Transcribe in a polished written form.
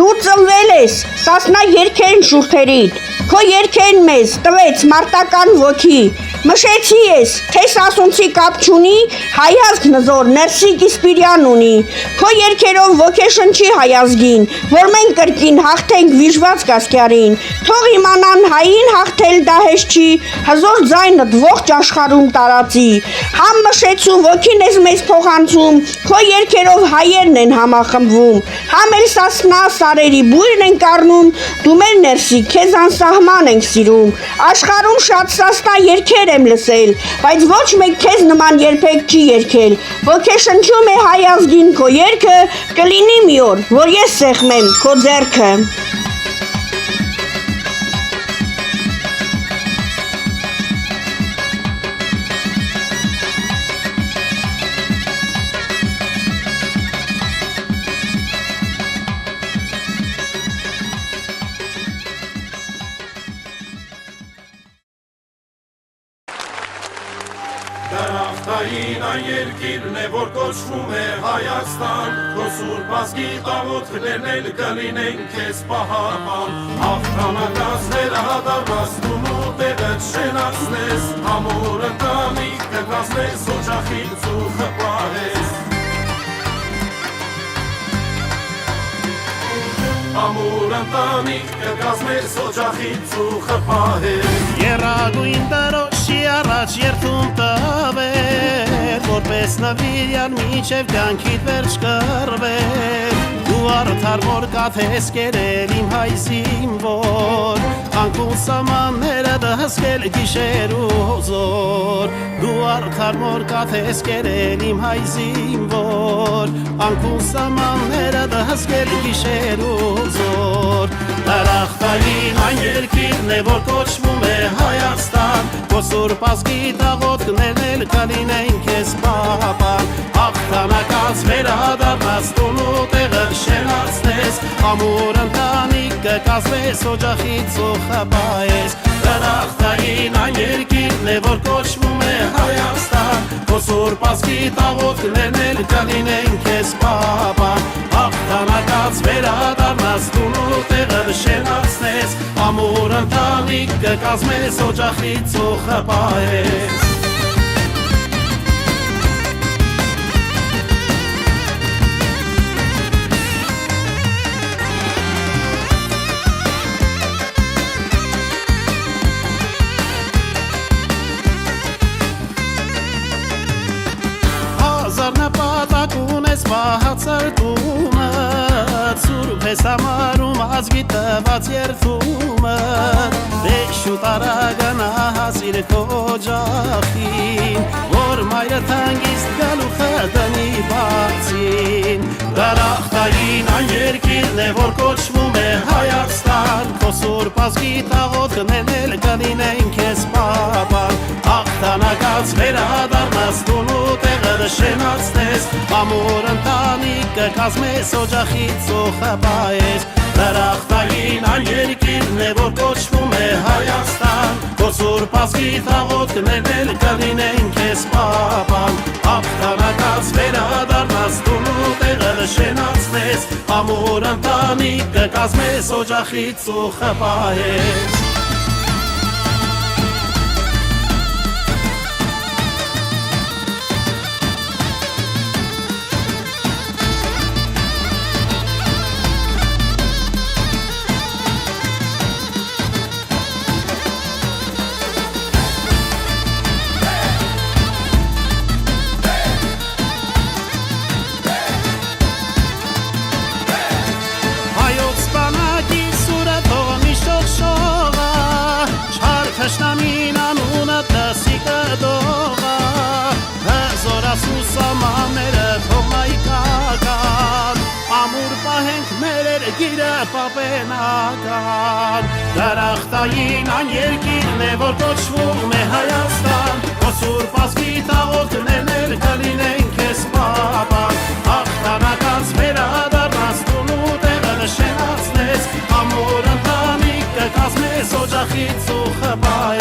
Դու ծնվել ես Սասնա երգերն շուրթերիդ, քո երգերն մեզ տվեց մարտական ոգի, մշեցի ես, թե Սասունցի կապ չունի, հայազգ նզոր Ներսիկ Իսպիրյան ունի, քո երգերով ոգեշնչի հայազգին, որ մենք կրկին հաղթենք վիժված կասկյարին, թող իմանան հային հաղթել դա հեշտ չի, հզոր ձայնդ ողջ աշխարհում տարածի, համ մշեցու ոգին ես մեզ փոխանցում, քո երգերով հայերն են համախմբվում, համ էլ Սասնա սարերի բույրն ենք առնում, դու մեր Ներսիկ, քեզ անսահման ենք սիրում, աշխարհում շատ Սասնա երգեր եմ լսել, բայց ոչ մեկ քեզ նման երբեք չի երգել, ոգեշնչում է հայ ազգին քո երգը, կլինի մի օր, որ ես սեղմեմ քո ձեռքը։ Դարախտային այն երկիրն է, որ կոչվում է Հայաստան, քո սուրբ ազգի տաղոթքներն էլ կլինեն քեզ պահապան, հաղթանակազներ հադարված դու տեղը շենացնես, ամուր ընտանիք կկազմես, օջախից ու խպահես, ամուր ընտանիք կկազմես, օջախից ու խպահես, Եռագույն դրոշի առաջ երթում տվեր, որպես նվիրյան միջև կյանքիդ վերջ կռվեր, դու արդար որ կաթես կերել իմ հայ զինվոր, անկուն սամանները դհսկել գիշեր ու զոր, դու արդար որ կաթես կերել իմ հայ զինվոր, անկուն սամանները դհսկել գիշեր ու զոր, դարախտային այն երկիրն է, որ կոչվում է Հայաստան, քո սուրբ ազգի տաղոթքներն էլ կլինեն քեզ պահապան, հաղթանակած վերադառնաս տունու տեղը շենացնես, ամուր ընտանիք կկազմես, օջախից ու խպահես, դարախտային այն երկիրն է, որ կոչվում է Հայաստան, քո սուրբ ազգի տաղոթքներն էլ կլինեն քեզ պահապան, հաղթանակած վերադառնաս տունու տեղը շենացնես, ամուր ընտանիք կկազմես, օջախից ու խպահես, նպատակ ունես պահածար տունը, սուրբ ես համարում ազգի տված երդումը, դե շուտ արագանա հասիր քո օջախին, որ մայրդ հանգիստ գալու խտնի բացին, դարախտային այն երկիրն է, որ կոչվում է Հայաստան, քո սուրբ ազգի տաղոթքներն էլ կլինեն քեզ պահապան, հաղթանակած վերադառնաս տունու տեղը շենացնես, ամուր ընտանիք կկազմես, օջախից ու խպահես, դարախտային այն երկիրն է, որ կոչվում է Հայաստան, քո սուրբ ազգի տաղոթքներն էլ կլինեն քեզ պահապան, հաղթանակած վերադառնաս տունու տեղը շենացնես, ամուր ընտանիք կկազմես, օջախից ու խպահես, Թշնամին անունը տսիկը դողա, հզորասու սամանները թողնայկական, ամուր պահենք մեր երգիրը պապենական, դարախտային այն երկիրն է, որ կոչվում է Հայաստան, քո սուրբ ազգի տաղոթքներն էլ կլինեն քեզ պահապան, հաղթանակած վերադառնաս տունու տեղը շենացնես, ամուր ընտանիք կկազմես, օջախից ու խպահես,